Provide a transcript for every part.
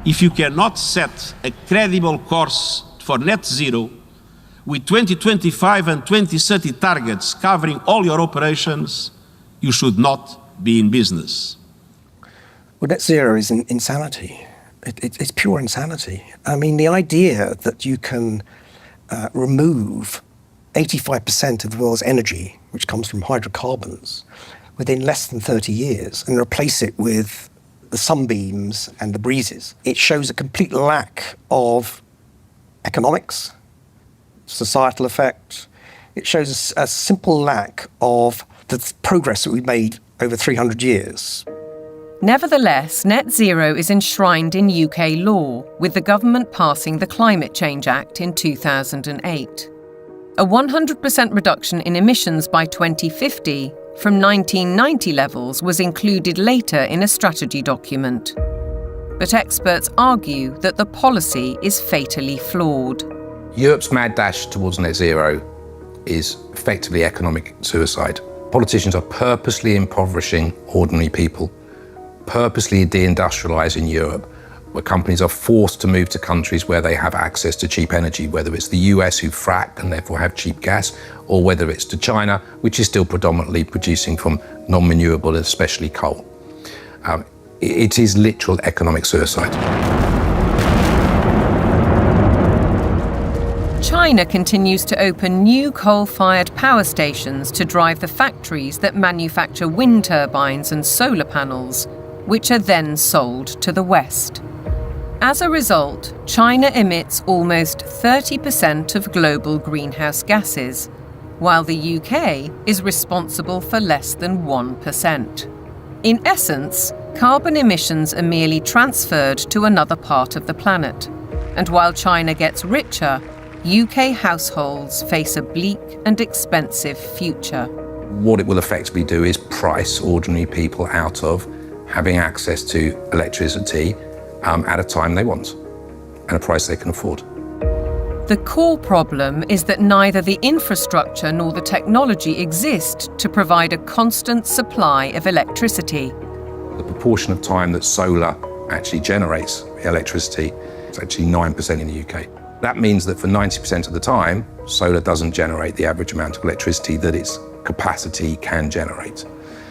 if you cannot set a credible course for net zero, with 2025 and 2030 targets covering all your operations, you should not be in business. Well, net zero is insanity. It's pure insanity. I mean, the idea that you can remove 85% of the world's energy, which comes from hydrocarbons, within less than 30 years and replace it with the sunbeams and the breezes, it shows a complete lack of economics, societal effect. It shows a simple lack of the progress that we've made over 300 years. Nevertheless, net zero is enshrined in UK law, with the government passing the Climate Change Act in 2008. A 100% reduction in emissions by 2050 from 1990 levels was included later in a strategy document. But experts argue that the policy is fatally flawed. Europe's mad dash towards net zero is effectively economic suicide. Politicians are purposely impoverishing ordinary people, purposely deindustrialising Europe, where companies are forced to move to countries where they have access to cheap energy, whether it's the US who frack and therefore have cheap gas, or whether it's to China, which is still predominantly producing from non-renewable, especially coal. It is literal economic suicide. China continues to open new coal-fired power stations to drive the factories that manufacture wind turbines and solar panels, which are then sold to the West. As a result, China emits almost 30% of global greenhouse gases, while the UK is responsible for less than 1%. In essence, carbon emissions are merely transferred to another part of the planet. And while China gets richer, UK households face a bleak and expensive future. What it will effectively do is price ordinary people out of having access to electricity at a time they want and a price they can afford. The core problem is that neither the infrastructure nor the technology exist to provide a constant supply of electricity. The proportion of time that solar actually generates electricity is actually 9% in the UK. That means that for 90% of the time, solar doesn't generate the average amount of electricity that its capacity can generate.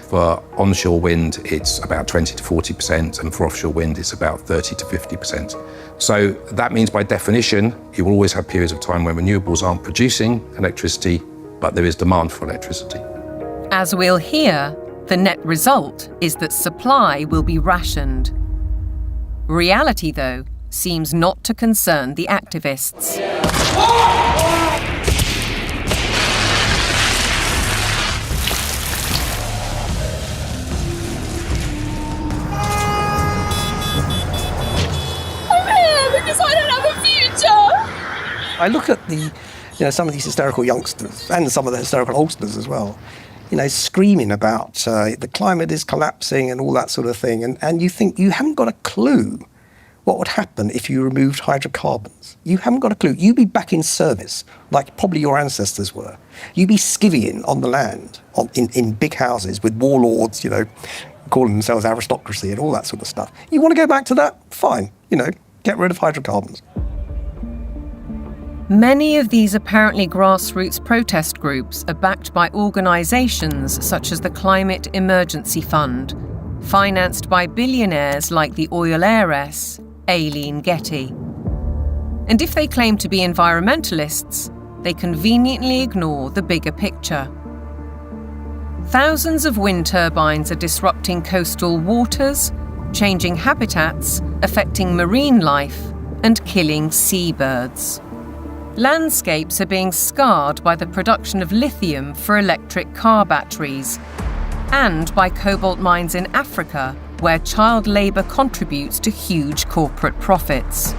For onshore wind, it's about 20 to 40%, and for offshore wind, it's about 30 to 50%. So that means, by definition, you will always have periods of time when renewables aren't producing electricity, but there is demand for electricity. As we'll hear, the net result is that supply will be rationed. Reality, though, seems not to concern the activists. I look at some of these hysterical youngsters and some of the hysterical oldsters as well, screaming about the climate is collapsing and all that sort of thing. And you think you haven't got a clue what would happen if you removed hydrocarbons. You haven't got a clue. You'd be back in service, like probably your ancestors were. You'd be skivvying on the land, in big houses with warlords, calling themselves aristocracy and all that sort of stuff. You want to go back to that? Fine, get rid of hydrocarbons. Many of these apparently grassroots protest groups are backed by organisations such as the Climate Emergency Fund, financed by billionaires like the oil heiress, Aileen Getty. And if they claim to be environmentalists, they conveniently ignore the bigger picture. Thousands of wind turbines are disrupting coastal waters, changing habitats, affecting marine life, and killing seabirds. Landscapes are being scarred by the production of lithium for electric car batteries, and by cobalt mines in Africa, where child labour contributes to huge corporate profits.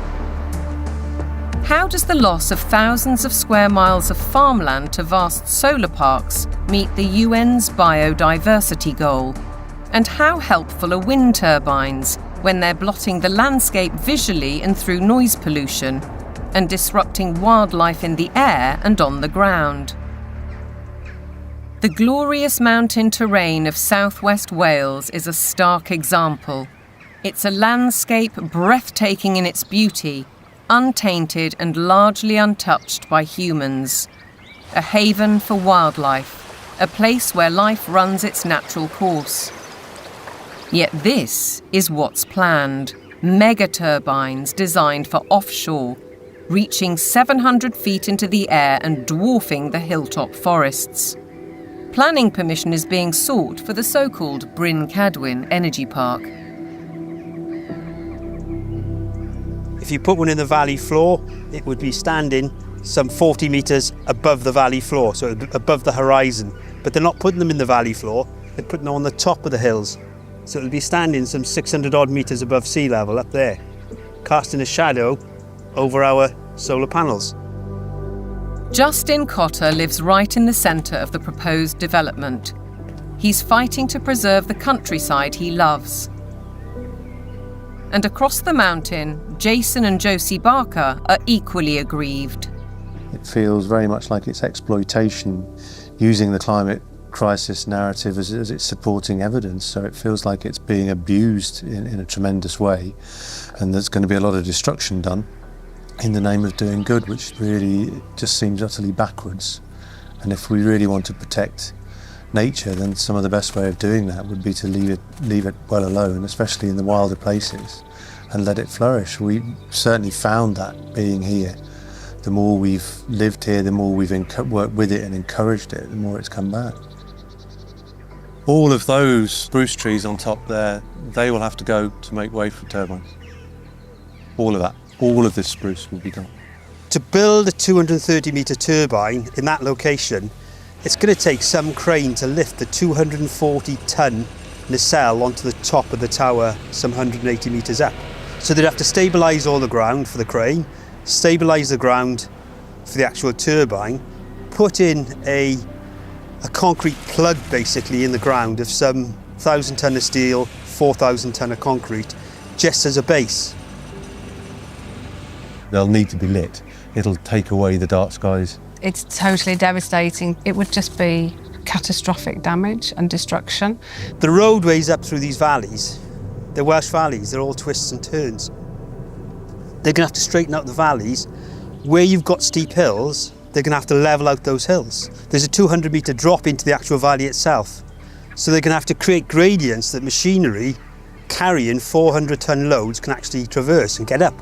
How does the loss of thousands of square miles of farmland to vast solar parks meet the UN's biodiversity goal? And how helpful are wind turbines when they're blotting the landscape visually and through noise pollution, and disrupting wildlife in the air and on the ground? The glorious mountain terrain of southwest Wales is a stark example. It's a landscape breathtaking in its beauty, untainted and largely untouched by humans. A haven for wildlife, a place where life runs its natural course. Yet this is what's planned. Mega turbines designed for offshore, reaching 700 feet into the air and dwarfing the hilltop forests. Planning permission is being sought for the so-called Bryn Cadwyn Energy Park. If you put one in the valley floor, it would be standing some 40 metres above the valley floor, so above the horizon. But they're not putting them in the valley floor, they're putting them on the top of the hills. So it'll be standing some 600 odd metres above sea level up there, casting a shadow over our solar panels. Justin Cotter lives right in the centre of the proposed development. He's fighting to preserve the countryside he loves. And across the mountain, Jason and Josie Barker are equally aggrieved. It feels very much like it's exploitation, using the climate crisis narrative as its supporting evidence. So it feels like it's being abused in a tremendous way, and there's going to be a lot of destruction done in the name of doing good, which really just seems utterly backwards. And if we really want to protect nature, then some of the best way of doing that would be to leave it well alone, especially in the wilder places, and let it flourish. We certainly found that being here. The more we've lived here, the more we've worked with it and encouraged it, the more it's come back. All of those spruce trees on top there, they will have to go to make way for turbines. All of that. All of this spruce will be gone. To build a 230 metre turbine in that location, it's going to take some crane to lift the 240-ton nacelle onto the top of the tower, some 180 metres up. So they'd have to stabilise all the ground for the crane, stabilise the ground for the actual turbine, put in a concrete plug basically in the ground of some 1,000 tonne of steel, 4,000 tonne of concrete, just as a base. They'll need to be lit. It'll take away the dark skies. It's totally devastating. It would just be catastrophic damage and destruction. The roadways up through these valleys, they're Welsh valleys, they're all twists and turns. They're going to have to straighten out the valleys. Where you've got steep hills, they're going to have to level out those hills. There's a 200 metre drop into the actual valley itself. So they're going to have to create gradients that machinery carrying 400-tonne loads can actually traverse and get up.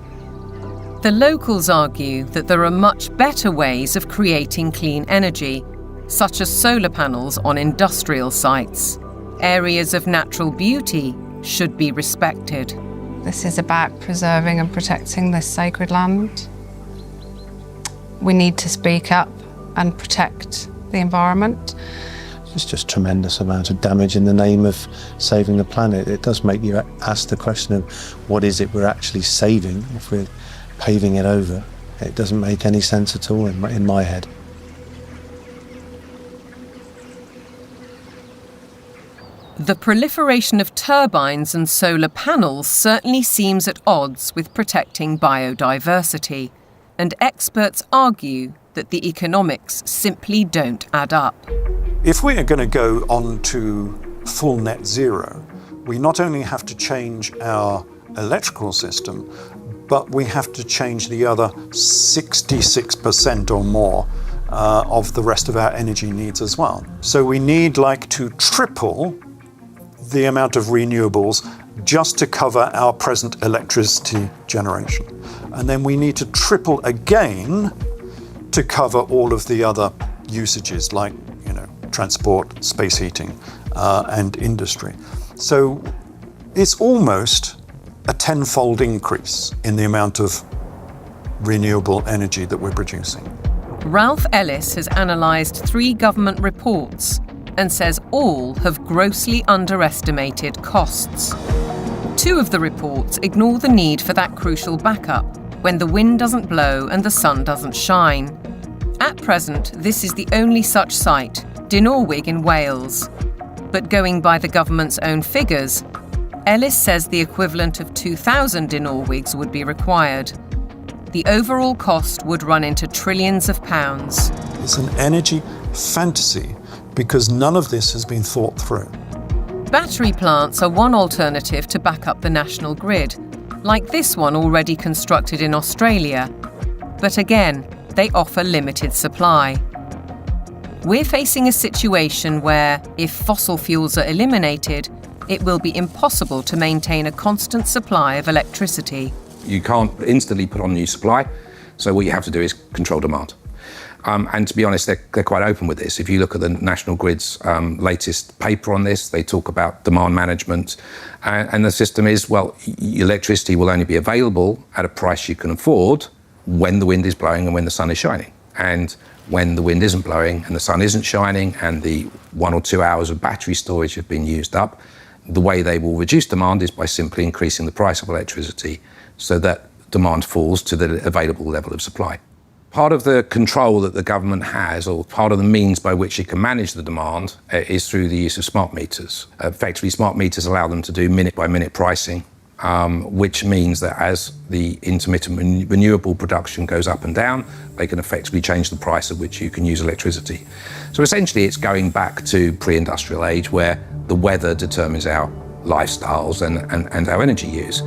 The locals argue that there are much better ways of creating clean energy, such as solar panels on industrial sites. Areas of natural beauty should be respected. This is about preserving and protecting this sacred land. We need to speak up and protect the environment. It's just tremendous amount of damage in the name of saving the planet. It does make you ask the question of what is it we're actually saving if we're paving it over. It doesn't make any sense at all in my head. The proliferation of turbines and solar panels certainly seems at odds with protecting biodiversity, and experts argue that the economics simply don't add up. If we are going to go on to full net zero, we not only have to change our electrical system, but we have to change the other 66% or more of the rest of our energy needs as well. So we need to triple the amount of renewables just to cover our present electricity generation. And then we need to triple again to cover all of the other usages like, transport, space heating, and industry. So it's almost a tenfold increase in the amount of renewable energy that we're producing. Ralph Ellis has analysed 3 government reports and says all have grossly underestimated costs. 2 of the reports ignore the need for that crucial backup when the wind doesn't blow and the sun doesn't shine. At present, this is the only such site, Dinorwig in Wales. But going by the government's own figures, Ellis says the equivalent of 2,000 Dinorwigs would be required. The overall cost would run into trillions of pounds. It's an energy fantasy because none of this has been thought through. Battery plants are one alternative to back up the national grid, like this one already constructed in Australia. But again, they offer limited supply. We're facing a situation where, if fossil fuels are eliminated, it will be impossible to maintain a constant supply of electricity. You can't instantly put on new supply, so what you have to do is control demand. And to be honest, they're quite open with this. If you look at the National Grid's latest paper on this, they talk about demand management. And the system is, well, electricity will only be available at a price you can afford when the wind is blowing and when the sun is shining. And when the wind isn't blowing and the sun isn't shining and the 1 or 2 hours of battery storage have been used up, the way they will reduce demand is by simply increasing the price of electricity so that demand falls to the available level of supply. Part of the control that the government has, or part of the means by which it can manage the demand, is through the use of smart meters. Effectively, smart meters allow them to do minute-by-minute pricing, which means that as the intermittent renewable production goes up and down, they can effectively change the price at which you can use electricity. So essentially, it's going back to pre-industrial age, where the weather determines our lifestyles and our energy use.